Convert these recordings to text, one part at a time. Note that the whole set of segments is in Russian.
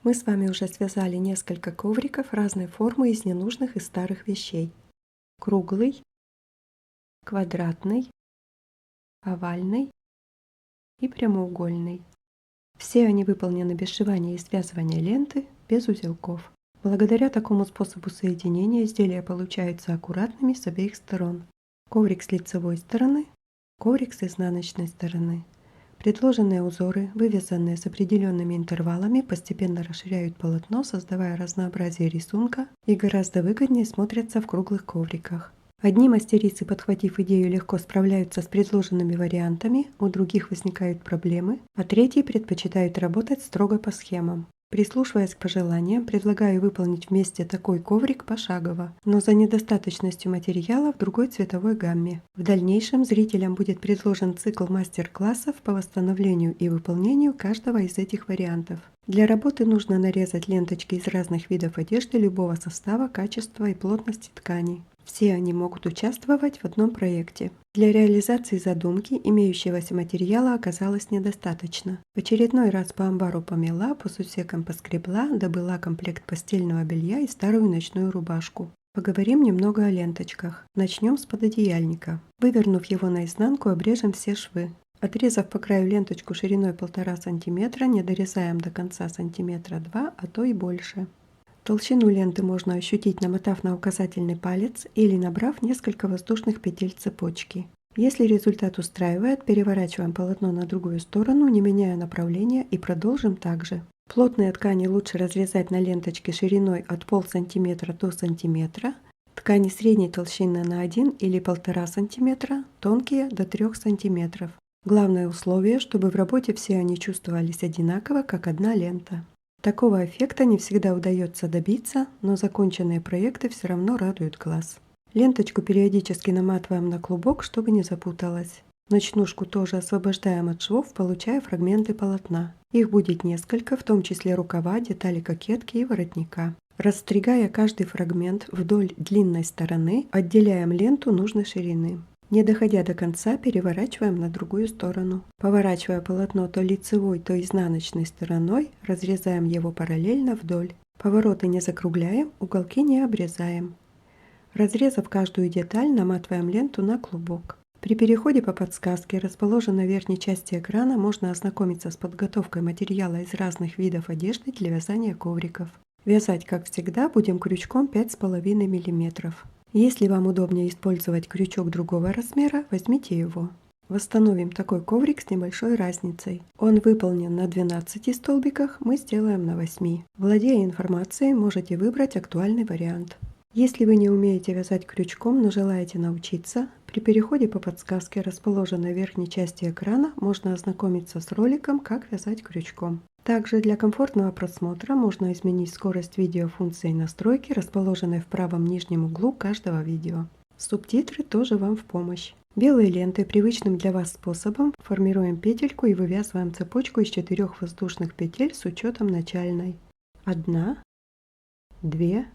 Мы с вами уже связали несколько ковриков разной формы из ненужных и старых вещей. Круглый, квадратный, овальный и прямоугольный. Все они выполнены без сшивания и связывания ленты, без узелков. Благодаря такому способу соединения изделия получаются аккуратными с обеих сторон. Коврик с лицевой стороны, коврик с изнаночной стороны. Предложенные узоры, вывязанные с определенными интервалами, постепенно расширяют полотно, создавая разнообразие рисунка и гораздо выгоднее смотрятся в круглых ковриках. Одни мастерицы, подхватив идею, легко справляются с предложенными вариантами, у других возникают проблемы, а третьи предпочитают работать строго по схемам. Прислушиваясь к пожеланиям, предлагаю выполнить вместе такой коврик пошагово, но за недостаточностью материала в другой цветовой гамме. В дальнейшем зрителям будет предложен цикл мастер-классов по восстановлению и выполнению каждого из этих вариантов. Для работы нужно нарезать ленточки из разных видов одежды любого состава, качества и плотности тканей. Все они могут участвовать в одном проекте. Для реализации задумки имеющегося материала оказалось недостаточно. В очередной раз по амбару помела, по сусекам поскребла, добыла комплект постельного белья и старую ночную рубашку. Поговорим немного о ленточках. Начнем с пододеяльника. Вывернув его наизнанку, обрежем все швы. Отрезав по краю ленточку шириной 1,5 см, не дорезаем до конца сантиметра 2, а то и больше. Толщину ленты можно ощутить, намотав на указательный палец или набрав несколько воздушных петель цепочки. Если результат устраивает, переворачиваем полотно на другую сторону, не меняя направления, и продолжим так же. Плотные ткани лучше разрезать на ленточке шириной от 0,5 см до сантиметра, ткани средней толщины на 1 или 1,5 см, тонкие до 3 см. Главное условие, чтобы в работе все они чувствовались одинаково, как одна лента. Такого эффекта не всегда удается добиться, но законченные проекты все равно радуют глаз. Ленточку периодически наматываем на клубок, чтобы не запуталась. Ночнушку тоже освобождаем от швов, получая фрагменты полотна. Их будет несколько, в том числе рукава, детали кокетки и воротника. Расстригая каждый фрагмент вдоль длинной стороны, отделяем ленту нужной ширины. Не доходя до конца, переворачиваем на другую сторону. Поворачивая полотно то лицевой, то изнаночной стороной, разрезаем его параллельно вдоль. Повороты не закругляем, уголки не обрезаем. Разрезав каждую деталь, наматываем ленту на клубок. При переходе по подсказке, расположенной в верхней части экрана, можно ознакомиться с подготовкой материала из разных видов одежды для вязания ковриков. Вязать, как всегда, будем крючком 5,5 мм. Если вам удобнее использовать крючок другого размера, возьмите его. Восстановим такой коврик с небольшой разницей. Он выполнен на 12 столбиках, мы сделаем на 8. Владея информацией, можете выбрать актуальный вариант. Если вы не умеете вязать крючком, но желаете научиться, при переходе по подсказке, расположенной в верхней части экрана, можно ознакомиться с роликом «Как вязать крючком». Также для комфортного просмотра можно изменить скорость видео функцией настройки, расположенной в правом нижнем углу каждого видео. Субтитры тоже вам в помощь. Белой лентой привычным для вас способом формируем петельку и вывязываем цепочку из 4 воздушных петель с учетом начальной. 1, 2,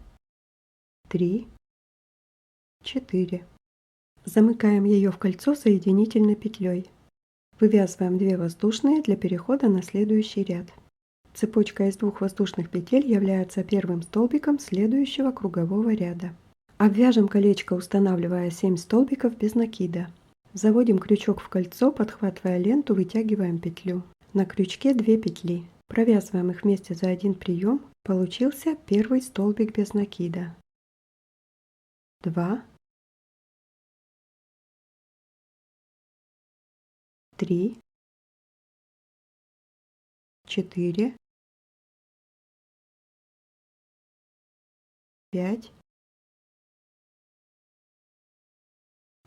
3, 4. Замыкаем ее в кольцо соединительной петлей. Вывязываем 2 воздушные для перехода на следующий ряд. Цепочка из 2 воздушных петель является первым столбиком следующего кругового ряда. Обвяжем колечко, устанавливая 7 столбиков без накида. Заводим крючок в кольцо, подхватывая ленту, вытягиваем петлю. На крючке 2 петли. Провязываем их вместе за один прием. Получился первый столбик без накида. 2, 3, 4, 5,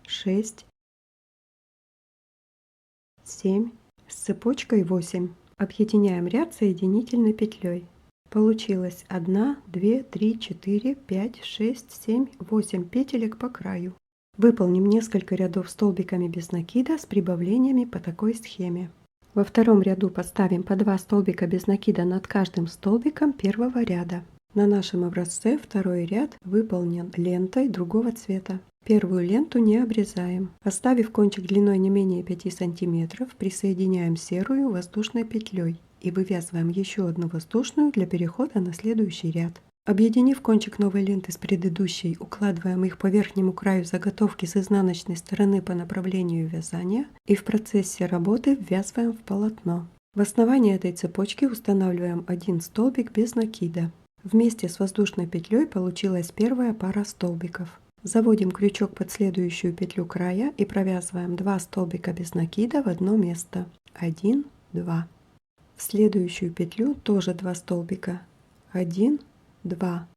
6, 7, с цепочкой 8. Объединяем ряд соединительной петлей. Получилось 1, 2, 3, 4, 5, 6, 7, 8 петелек по краю. Выполним несколько рядов столбиками без накида с прибавлениями по такой схеме. Во втором ряду поставим по 2 столбика без накида над каждым столбиком первого ряда. На нашем образце второй ряд выполнен лентой другого цвета. Первую ленту не обрезаем. Оставив кончик длиной не менее 5 см, присоединяем серую воздушной петлей и вывязываем еще одну воздушную для перехода на следующий ряд. Объединив кончик новой ленты с предыдущей, укладываем их по верхнему краю заготовки с изнаночной стороны по направлению вязания и в процессе работы ввязываем в полотно. В основании этой цепочки устанавливаем один столбик без накида. Вместе с воздушной петлей получилась первая пара столбиков. Заводим крючок под следующую петлю края и провязываем 2 столбика без накида в одно место. 1, 2. В следующую петлю тоже 2 столбика. 1, 2.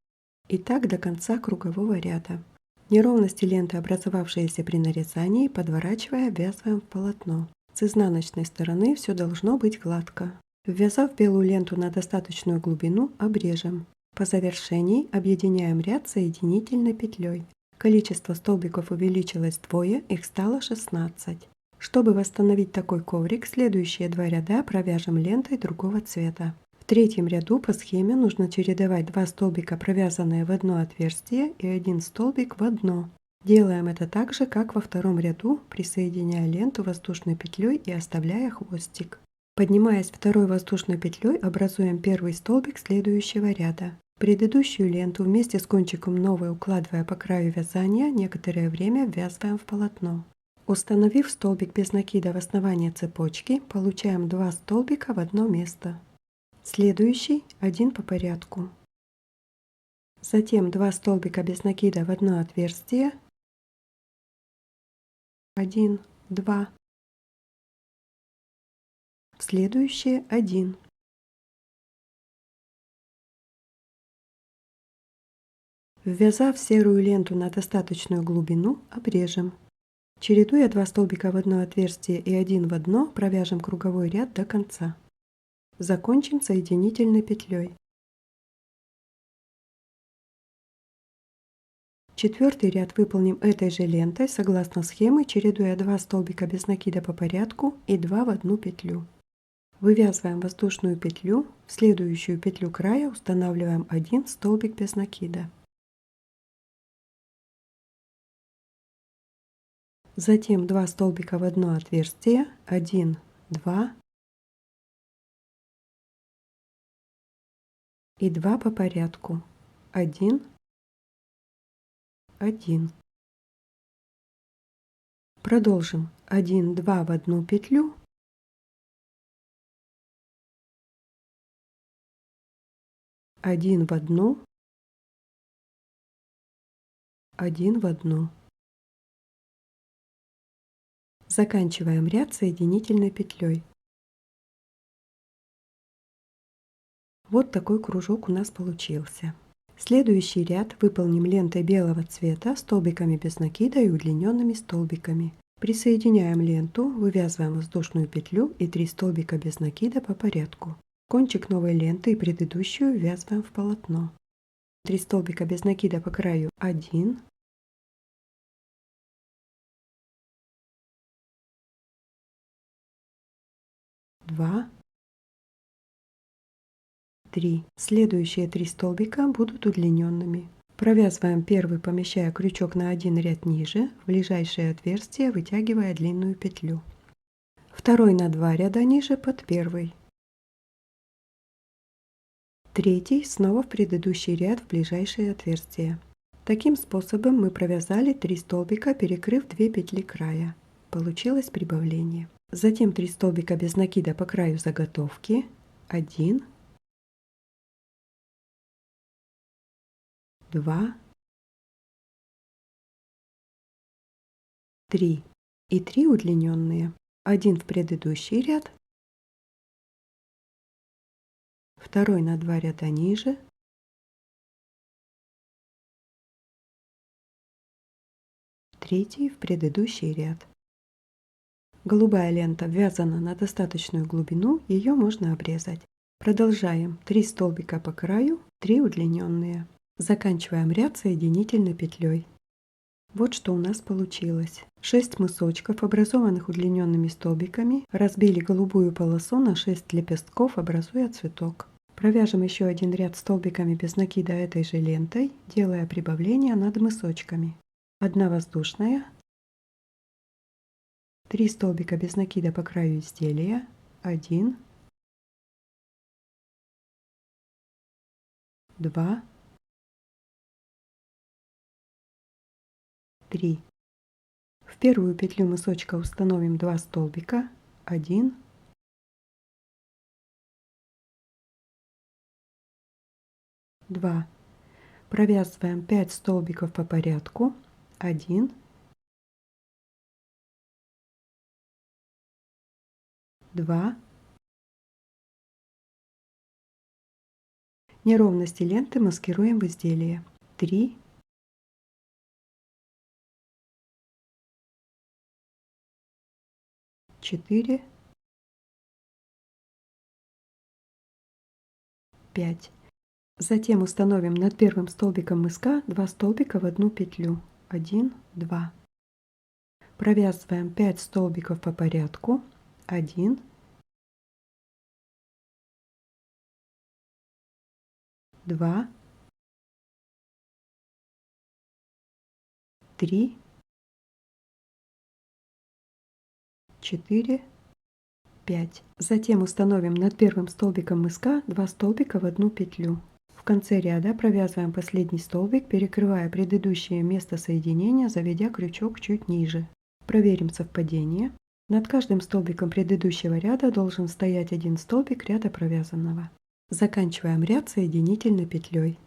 И так до конца кругового ряда. Неровности ленты, образовавшиеся при нарезании, подворачивая, обвязываем в полотно. С изнаночной стороны все должно быть гладко. Ввязав белую ленту на достаточную глубину, обрежем. По завершении объединяем ряд соединительной петлей. Количество столбиков увеличилось вдвое, их стало 16. Чтобы восстановить такой коврик, следующие 2 ряда провяжем лентой другого цвета. В третьем ряду по схеме нужно чередовать 2 столбика, провязанные в одно отверстие, и 1 столбик в одно. Делаем это так же, как во втором ряду, присоединяя ленту воздушной петлей и оставляя хвостик. Поднимаясь второй воздушной петлей, образуем первый столбик следующего ряда. Предыдущую ленту вместе с кончиком новой, укладывая по краю вязания, некоторое время ввязываем в полотно. Установив столбик без накида в основание цепочки, получаем 2 столбика в одно место. Следующий один по порядку. Затем 2 столбика без накида в одно отверстие. 1, 2. В следующее 1. Ввязав серую ленту на достаточную глубину, обрежем. Чередуя 2 столбика в одно отверстие и 1 в одно, провяжем круговой ряд до конца. Закончим соединительной петлей. Четвертый ряд выполним этой же лентой согласно схеме, чередуя 2 столбика без накида по порядку и 2 в одну петлю. Вывязываем воздушную петлю, в следующую петлю края устанавливаем 1 столбик без накида. Затем 2 столбика в одно отверстие, 1, 2 и 2 по порядку, 1, 1. Продолжим 1, 2 в одну петлю, 1 в одну, 1 в одну. Заканчиваем ряд соединительной петлей. Вот такой кружок у нас получился. Следующий ряд выполним лентой белого цвета, столбиками без накида и удлиненными столбиками. Присоединяем ленту, вывязываем воздушную петлю и 3 столбика без накида по порядку. Кончик новой ленты и предыдущую ввязываем в полотно. 3 столбика без накида по краю 1, 2, 3. Следующие 3 столбика будут удлиненными. Провязываем первый, помещая крючок на один ряд ниже, в ближайшее отверстие вытягивая длинную петлю. Второй на 2 ряда ниже под первый. Третий снова в предыдущий ряд в ближайшее отверстие. Таким способом мы провязали 3 столбика, перекрыв 2 петли края. Получилось прибавление. Затем 3 столбика без накида по краю заготовки. 1, 2, 3 и 3 удлиненные. 1 в предыдущий ряд, второй на 2 ряда ниже, третий в предыдущий ряд. Голубая лента ввязана на достаточную глубину, ее можно обрезать. Продолжаем 3 столбика по краю, 3 удлиненные. Заканчиваем ряд соединительной петлей. Вот что у нас получилось. 6 мысочков, образованных удлиненными столбиками, разбили голубую полосу на 6 лепестков, образуя цветок. Провяжем еще один ряд столбиками без накида этой же лентой, делая прибавление над мысочками. 1 воздушная, 3 столбика без накида по краю изделия, 1, 2, 3. В первую петлю мысочка установим 2 столбика, 1, 2. Провязываем 5 столбиков по порядку, 1, 2. Неровности ленты маскируем в изделие. 3, 4, 5. Затем установим над первым столбиком мыска 2 столбика в одну петлю. 1, 2. Провязываем 5 столбиков по порядку. 1, 2, 3, 4, 5. Затем установим над первым столбиком мыска 2 столбика в одну петлю. В конце ряда провязываем последний столбик, перекрывая предыдущее место соединения, заведя крючок чуть ниже. Проверим совпадение. Над каждым столбиком предыдущего ряда должен стоять один столбик ряда провязанного. Заканчиваем ряд соединительной петлей.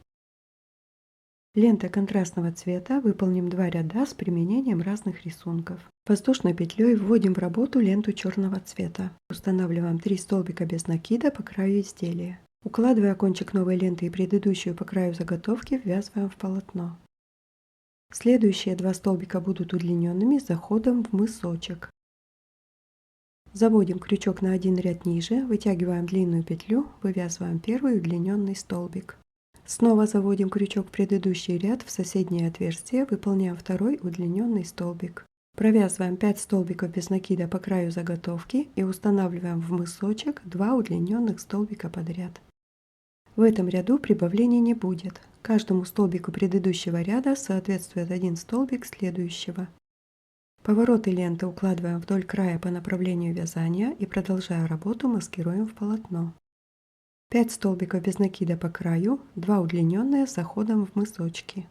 Лента контрастного цвета. Выполним 2 ряда с применением разных рисунков. Воздушной петлей вводим в работу ленту черного цвета. Устанавливаем 3 столбика без накида по краю изделия. Укладывая кончик новой ленты и предыдущую по краю заготовки, ввязываем в полотно. Следующие 2 столбика будут удлиненными с заходом в мысочек. Заводим крючок на один ряд ниже, вытягиваем длинную петлю, вывязываем первый удлиненный столбик. Снова заводим крючок в предыдущий ряд в соседнее отверстие, выполняем второй удлиненный столбик. Провязываем 5 столбиков без накида по краю заготовки и устанавливаем в мысочек 2 удлиненных столбика подряд. В этом ряду прибавлений не будет. Каждому столбику предыдущего ряда соответствует один столбик следующего. Повороты ленты укладываем вдоль края по направлению вязания и, продолжая работу, маскируем в полотно. 5 столбиков без накида по краю, 2 удлиненные с заходом в мысочки.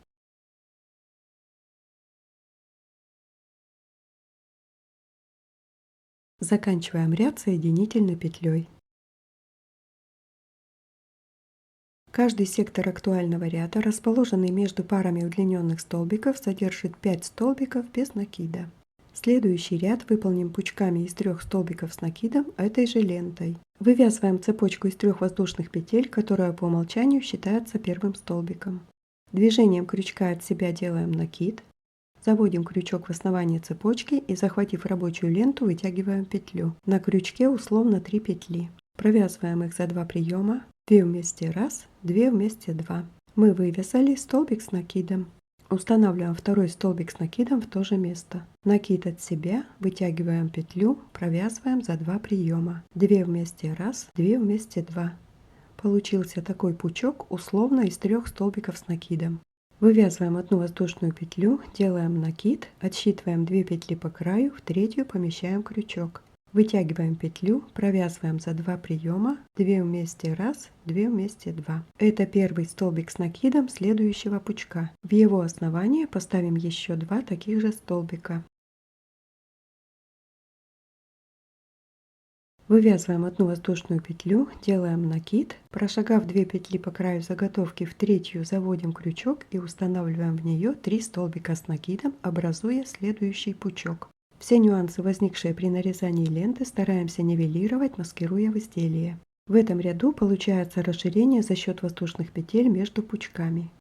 Заканчиваем ряд соединительной петлей. Каждый сектор актуального ряда, расположенный между парами удлиненных столбиков, содержит 5 столбиков без накида. Следующий ряд выполним пучками из 3 столбиков с накидом этой же лентой. Вывязываем цепочку из 3 воздушных петель, которая по умолчанию считается первым столбиком. Движением крючка от себя делаем накид. Заводим крючок в основание цепочки и, захватив рабочую ленту, вытягиваем петлю. На крючке условно 3 петли. Провязываем их за 2 приема. 2 вместе раз, 2 вместе два. Мы вывязали столбик с накидом. Устанавливаем второй столбик с накидом в то же место. Накид от себя, вытягиваем петлю, провязываем за 2 приема. 2 вместе раз, 2 вместе два. Получился такой пучок условно из 3 столбиков с накидом. Вывязываем одну воздушную петлю, делаем накид, отсчитываем 2 петли по краю, в третью помещаем крючок. Вытягиваем петлю, провязываем за 2 приема, 2 вместе раз, 2 вместе два. Это первый столбик с накидом следующего пучка. В его основание поставим еще 2 таких же столбика. Вывязываем одну воздушную петлю, делаем накид, прошагав 2 петли по краю заготовки, в третью заводим крючок и устанавливаем в нее 3 столбика с накидом, образуя следующий пучок. Все нюансы, возникшие при нарезании ленты, стараемся нивелировать, маскируя в изделие. В этом ряду получается расширение за счет воздушных петель между пучками.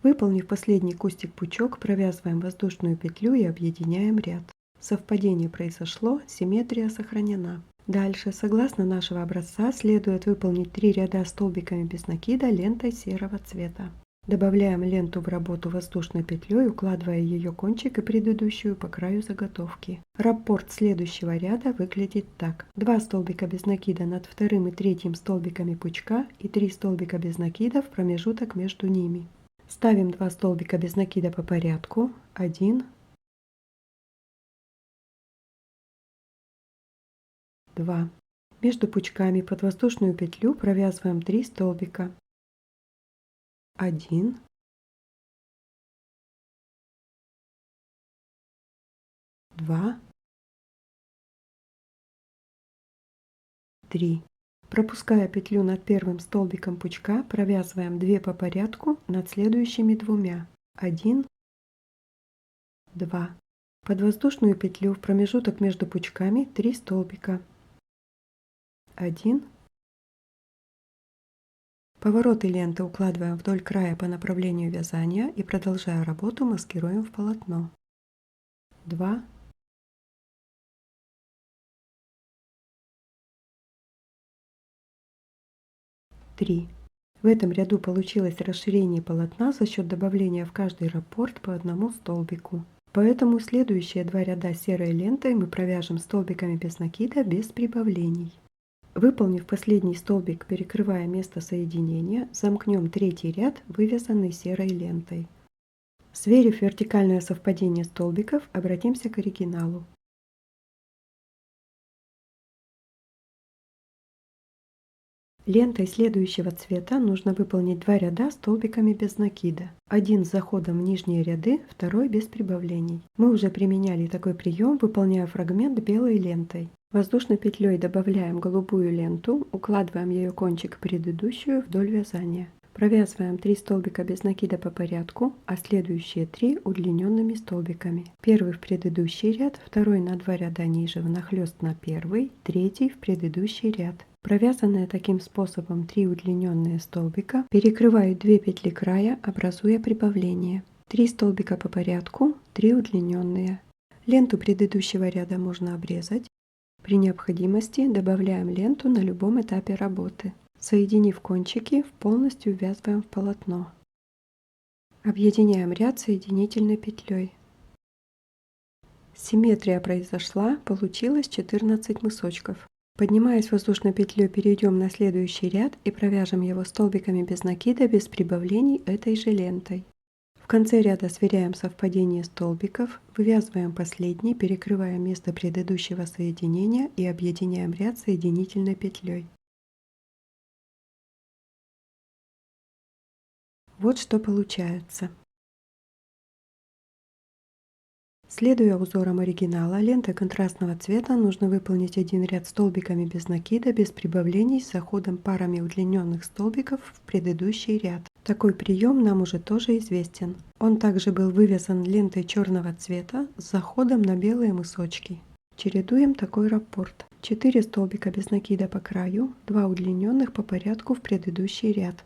Выполнив последний кустик-пучок, провязываем воздушную петлю и объединяем ряд. Совпадение произошло, симметрия сохранена. Дальше, согласно нашего образца, следует выполнить 3 ряда столбиками без накида лентой серого цвета. Добавляем ленту в работу воздушной петлей, укладывая ее кончик и предыдущую по краю заготовки. Раппорт следующего ряда выглядит так. 2 столбика без накида над вторым и третьим столбиками пучка и 3 столбика без накида в промежуток между ними. Ставим 2 столбика без накида по порядку. 1, 2. Между пучками под воздушную петлю провязываем 3 столбика. 1, 2, 3. Пропуская петлю над первым столбиком пучка, провязываем 2 по порядку над следующими двумя. 1, 2. Под воздушную петлю в промежуток между пучками 3 столбика. 1. Повороты ленты укладываем вдоль края по направлению вязания и, продолжая работу, маскируем в полотно. 2, 3. В этом ряду получилось расширение полотна за счет добавления в каждый раппорт по одному столбику. Поэтому следующие 2 ряда серой лентой мы провяжем столбиками без накида без прибавлений. Выполнив последний столбик, перекрывая место соединения, замкнем третий ряд, вывязанный серой лентой. Сверив вертикальное совпадение столбиков, обратимся к оригиналу. Лентой следующего цвета нужно выполнить 2 ряда столбиками без накида. Один с заходом в нижние ряды, второй без прибавлений. Мы уже применяли такой прием, выполняя фрагмент белой лентой. Воздушной петлей добавляем голубую ленту, укладываем ее кончик в предыдущую вдоль вязания. Провязываем 3 столбика без накида по порядку, а следующие 3 удлиненными столбиками. Первый в предыдущий ряд, второй на 2 ряда ниже внахлёст на первый, третий в предыдущий ряд. Провязанные таким способом 3 удлиненные столбика перекрывают 2 петли края, образуя прибавление. 3 столбика по порядку, 3 удлиненные. Ленту предыдущего ряда можно обрезать. При необходимости добавляем ленту на любом этапе работы. Соединив кончики, полностью ввязываем в полотно. Объединяем ряд соединительной петлей. Симметрия произошла, получилось 14 мысочков. Поднимаясь воздушной петлей, перейдем на следующий ряд и провяжем его столбиками без накида, без прибавлений этой же лентой. В конце ряда сверяем совпадение столбиков, вывязываем последний, перекрывая место предыдущего соединения и объединяем ряд соединительной петлей. Вот что получается. Следуя узорам оригинала, лентой контрастного цвета нужно выполнить один ряд столбиками без накида, без прибавлений, с заходом парами удлиненных столбиков в предыдущий ряд. Такой прием нам уже тоже известен. Он также был вывязан лентой черного цвета с заходом на белые мысочки. Чередуем такой раппорт. 4 столбика без накида по краю, 2 удлиненных по порядку в предыдущий ряд.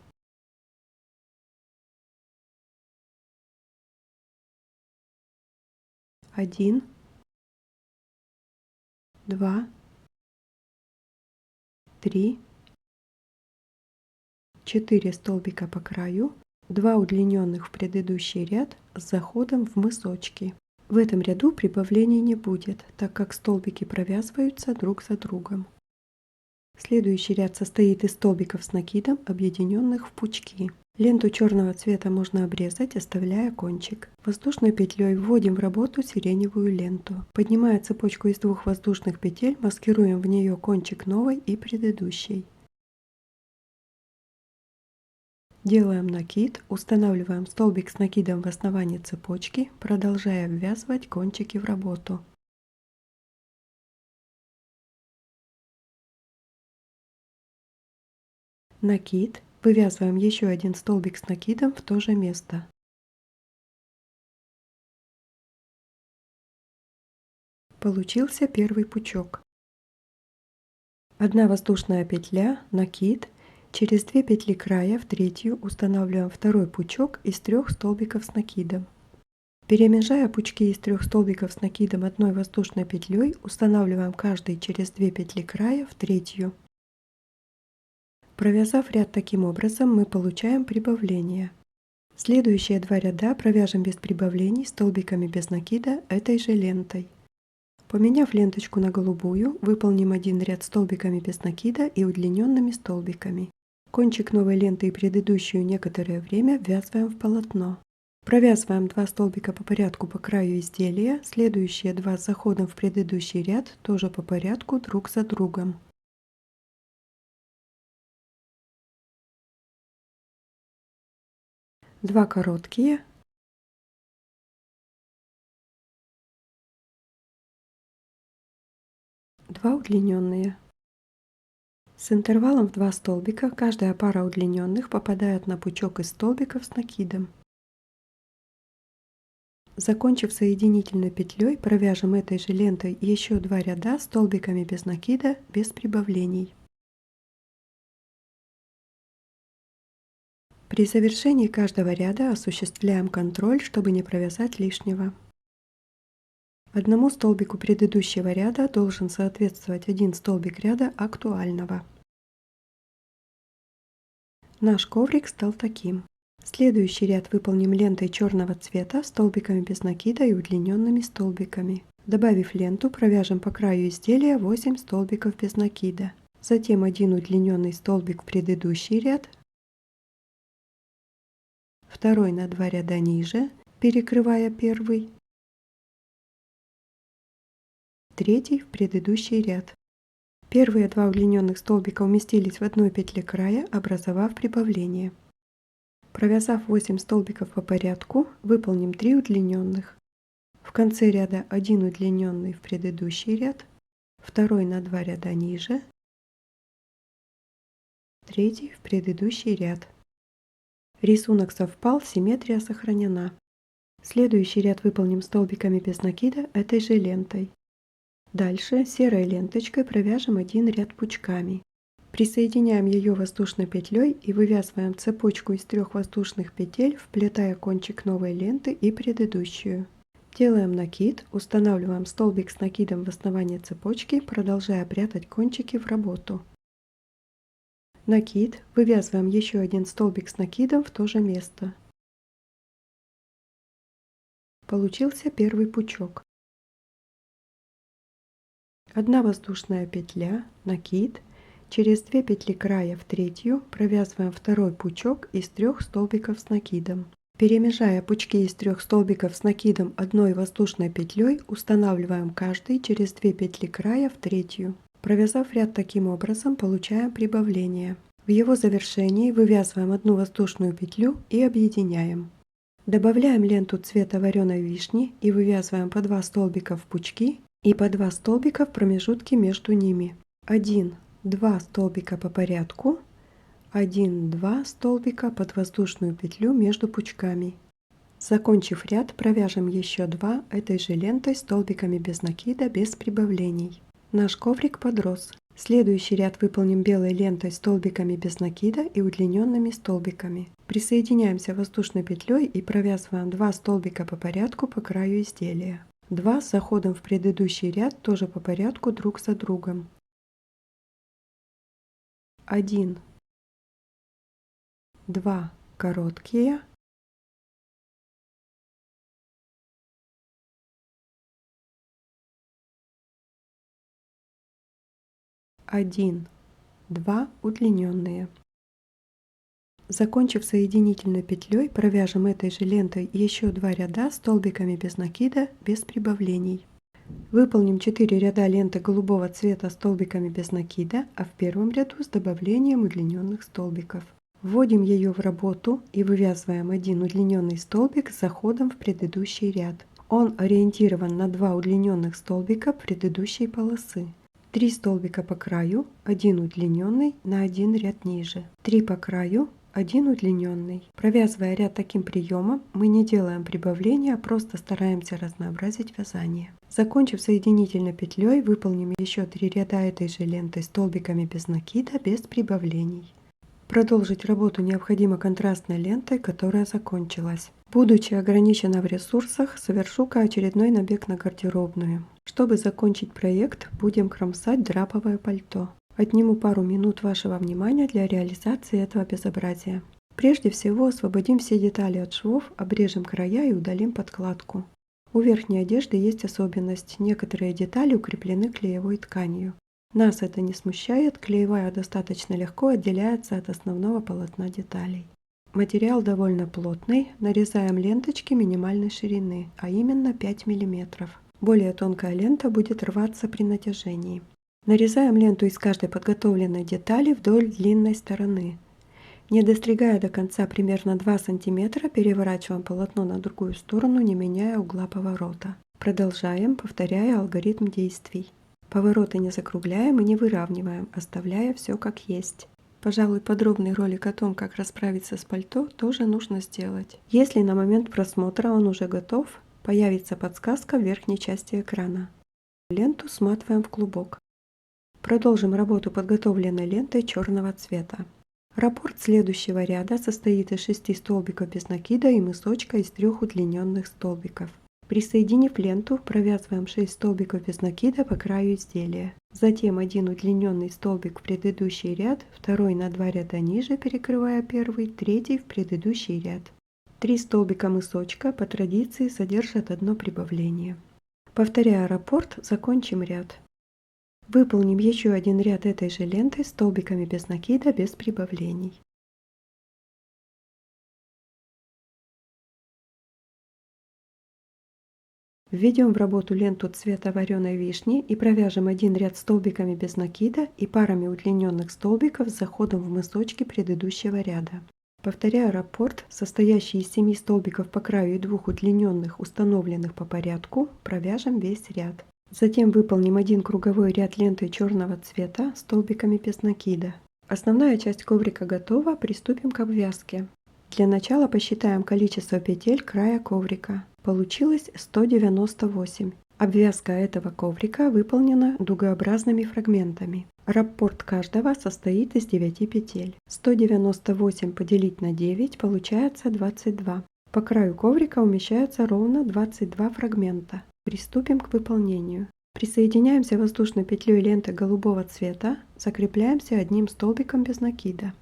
1, 2, 3, 4 столбика по краю, 2 удлиненных в предыдущий ряд с заходом в мысочки. В этом ряду прибавлений не будет, так как столбики провязываются друг за другом. Следующий ряд состоит из столбиков с накидом, объединенных в пучки. Ленту черного цвета можно обрезать, оставляя кончик. Воздушной петлей вводим в работу сиреневую ленту. Поднимая цепочку из 2 воздушных петель, маскируем в нее кончик новой и предыдущей. Делаем накид, устанавливаем столбик с накидом в основании цепочки, продолжая ввязывать кончики в работу. Накид. Вывязываем еще один столбик с накидом в то же место. Получился первый пучок. 1 воздушная петля, накид. Через 2 петли края в третью устанавливаем второй пучок из 3 столбиков с накидом. Перемежая пучки из 3 столбиков с накидом 1 воздушной петлей, устанавливаем каждый через 2 петли края в третью. Провязав ряд таким образом, мы получаем прибавление. Следующие 2 ряда провяжем без прибавлений столбиками без накида этой же лентой. Поменяв ленточку на голубую, выполним один ряд столбиками без накида и удлиненными столбиками. Кончик новой ленты и предыдущую некоторое время ввязываем в полотно. Провязываем 2 столбика по порядку по краю изделия, следующие 2 с заходом в предыдущий ряд тоже по порядку друг за другом. 2 короткие, 2 удлиненные. С интервалом в 2 столбика каждая пара удлиненных попадает на пучок из столбиков с накидом. Закончив соединительной петлей, провяжем этой же лентой еще 2 ряда столбиками без накида, без прибавлений. При завершении каждого ряда осуществляем контроль, чтобы не провязать лишнего. Одному столбику предыдущего ряда должен соответствовать один столбик ряда актуального. Наш коврик стал таким. Следующий ряд выполним лентой черного цвета, столбиками без накида и удлиненными столбиками. Добавив ленту, провяжем по краю изделия 8 столбиков без накида. Затем один удлиненный столбик в предыдущий ряд, второй на 2 ряда ниже, перекрывая первый, третий в предыдущий ряд. Первые 2 удлиненных столбика уместились в одной петле края, образовав прибавление. Провязав 8 столбиков по порядку, выполним 3 удлиненных. В конце ряда 1 удлиненный в предыдущий ряд, второй на 2 ряда ниже, третий в предыдущий ряд. Рисунок совпал, симметрия сохранена. Следующий ряд выполним столбиками без накида этой же лентой. Дальше серой ленточкой провяжем один ряд пучками. Присоединяем ее воздушной петлей и вывязываем цепочку из 3 воздушных петель, вплетая кончик новой ленты и предыдущую. Делаем накид, устанавливаем столбик с накидом в основание цепочки, продолжая прятать кончики в работу. Накид, вывязываем еще один столбик с накидом в то же место. Получился первый пучок. Одна воздушная петля, накид, через 2 петли края в третью провязываем второй пучок из 3 столбиков с накидом. Перемежая пучки из 3 столбиков с накидом одной воздушной петлей, устанавливаем каждый через 2 петли края в третью. Провязав ряд таким образом, получаем прибавление. В его завершении вывязываем одну воздушную петлю и объединяем. Добавляем ленту цвета вареной вишни и вывязываем по 2 столбика в пучки и по 2 столбика в промежутке между ними. 1, 2 столбика по порядку, 1, 2 столбика под воздушную петлю между пучками. Закончив ряд, провяжем еще 2 этой же лентой столбиками без накида, без прибавлений. Наш коврик подрос. Следующий ряд выполним белой лентой столбиками без накида и удлиненными столбиками. Присоединяемся воздушной петлей и провязываем 2 столбика по порядку по краю изделия. 2 с заходом в предыдущий ряд тоже по порядку друг за другом. 1, 2 короткие, 1, 2 удлиненные. Закончив соединительной петлей, провяжем этой же лентой еще 2 ряда столбиками без накида, без прибавлений. Выполним 4 ряда ленты голубого цвета столбиками без накида, а в первом ряду с добавлением удлиненных столбиков. Вводим ее в работу и вывязываем один удлиненный столбик с заходом в предыдущий ряд. Он ориентирован на 2 удлиненных столбика предыдущей полосы. 3 столбика по краю, 1 удлиненный на 1 ряд ниже. 3 по краю, 1 удлиненный. Провязывая ряд таким приемом, мы не делаем прибавления, а просто стараемся разнообразить вязание. Закончив соединительной петлей, выполним еще 3 ряда этой же лентой столбиками без накида, без прибавлений. Продолжить работу необходимо контрастной лентой, которая закончилась. Будучи ограничена в ресурсах, совершу-ка очередной набег на гардеробную. Чтобы закончить проект, будем кромсать драповое пальто. Отниму пару минут вашего внимания для реализации этого безобразия. Прежде всего освободим все детали от швов, обрежем края и удалим подкладку. У верхней одежды есть особенность. Некоторые детали укреплены клеевой тканью. Нас это не смущает, клеевая достаточно легко отделяется от основного полотна деталей. Материал довольно плотный, нарезаем ленточки минимальной ширины, а именно 5 мм. Более тонкая лента будет рваться при натяжении. Нарезаем ленту из каждой подготовленной детали вдоль длинной стороны. Не достригая до конца примерно 2 см, переворачиваем полотно на другую сторону, не меняя угла поворота. Продолжаем, повторяя алгоритм действий. Повороты не закругляем и не выравниваем, оставляя все как есть. Пожалуй, подробный ролик о том, как расправиться с пальто, тоже нужно сделать. Если на момент просмотра он уже готов, появится подсказка в верхней части экрана. Ленту сматываем в клубок. Продолжим работу подготовленной лентой черного цвета. Раппорт следующего ряда состоит из 6 столбиков без накида и мысочка из 3 удлиненных столбиков. Присоединив ленту, провязываем 6 столбиков без накида по краю изделия. Затем один удлиненный столбик в предыдущий ряд, второй на 2 ряда ниже, перекрывая первый, третий в предыдущий ряд. 3 столбика мысочка по традиции содержат одно прибавление. Повторяя раппорт, закончим ряд. Выполним еще один ряд этой же лентой столбиками без накида, без прибавлений. Введем в работу ленту цвета вареной вишни и провяжем один ряд столбиками без накида и парами удлиненных столбиков с заходом в мысочки предыдущего ряда. Повторяя раппорт, состоящий из 7 столбиков по краю и 2 удлиненных, установленных по порядку, провяжем весь ряд. Затем выполним один круговой ряд лентой черного цвета столбиками без накида. Основная часть коврика готова, приступим к обвязке. Для начала посчитаем количество петель края коврика. Получилось 198. Обвязка этого коврика выполнена дугообразными фрагментами. Раппорт каждого состоит из 9 петель. 198 поделить на 9 получается 22. По краю коврика умещаются ровно 22 фрагмента. Приступим к выполнению. Присоединяемся воздушной петлей ленты голубого цвета, закрепляемся одним столбиком без накида.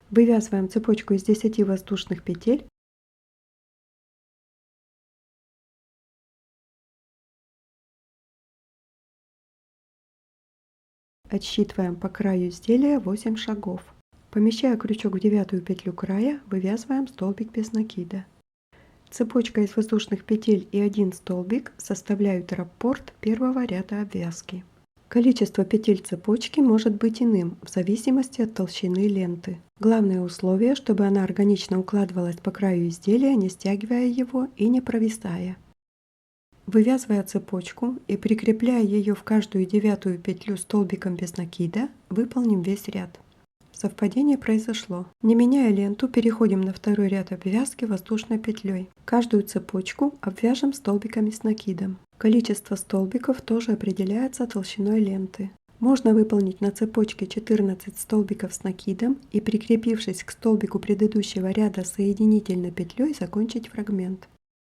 Вывязываем цепочку из 10 воздушных петель. Отсчитываем по краю изделия 8 шагов. Помещая крючок в 9-ю петлю края, вывязываем столбик без накида. Цепочка из воздушных петель и один столбик составляют раппорт первого ряда обвязки. Количество петель цепочки может быть иным, в зависимости от толщины ленты. Главное условие, чтобы она органично укладывалась по краю изделия, не стягивая его и не провисая. Вывязывая цепочку и прикрепляя ее в каждую 9-ю петлю столбиком без накида, выполним весь ряд. Совпадение произошло. Не меняя ленту, переходим на второй ряд обвязки воздушной петлей. Каждую цепочку обвяжем столбиками с накидом. Количество столбиков тоже определяется толщиной ленты. Можно выполнить на цепочке 14 столбиков с накидом и, прикрепившись к столбику предыдущего ряда соединительной петлей, закончить фрагмент.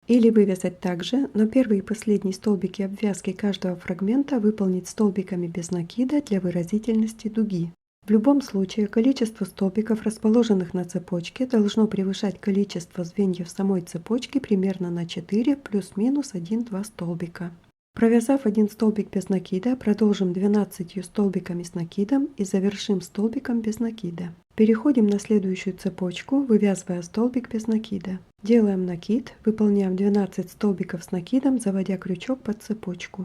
Или вывязать также, но первый и последний столбики обвязки каждого фрагмента выполнить столбиками без накида для выразительности дуги. В любом случае, количество столбиков, расположенных на цепочке, должно превышать количество звеньев самой цепочки примерно на 4 плюс-минус 1-2 столбика. Провязав один столбик без накида, продолжим 12 столбиками с накидом и завершим столбиком без накида. Переходим на следующую цепочку, вывязывая столбик без накида. Делаем накид, выполняем 12 столбиков с накидом, заводя крючок под цепочку.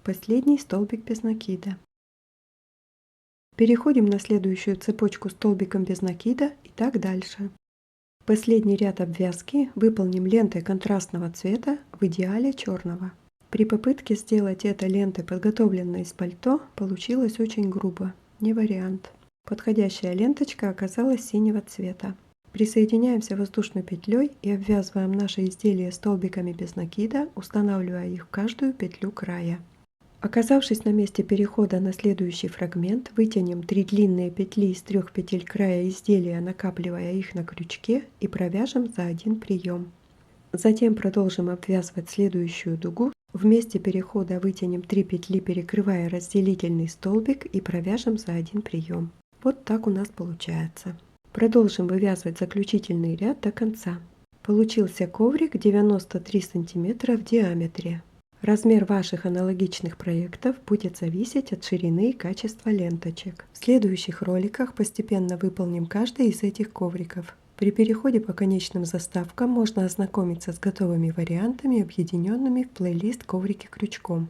Последний столбик без накида. Переходим на следующую цепочку столбиком без накида и так дальше. Последний ряд обвязки выполним лентой контрастного цвета, в идеале черного. При попытке сделать это лентой, подготовленной из пальто, получилось очень грубо, не вариант. Подходящая ленточка оказалась синего цвета. Присоединяемся воздушной петлей и обвязываем наше изделие столбиками без накида, устанавливая их в каждую петлю края. Оказавшись на месте перехода на следующий фрагмент, вытянем 3 длинные петли из 3 петель края изделия, накапливая их на крючке, и провяжем за один прием. Затем продолжим обвязывать следующую дугу. В месте перехода вытянем 3 петли, перекрывая разделительный столбик, и провяжем за один прием. Вот так у нас получается. Продолжим вывязывать заключительный ряд до конца. Получился коврик 93 см в диаметре. Размер ваших аналогичных проектов будет зависеть от ширины и качества ленточек. В следующих роликах постепенно выполним каждый из этих ковриков. При переходе по конечным заставкам можно ознакомиться с готовыми вариантами, объединенными в плейлист «Коврики крючком».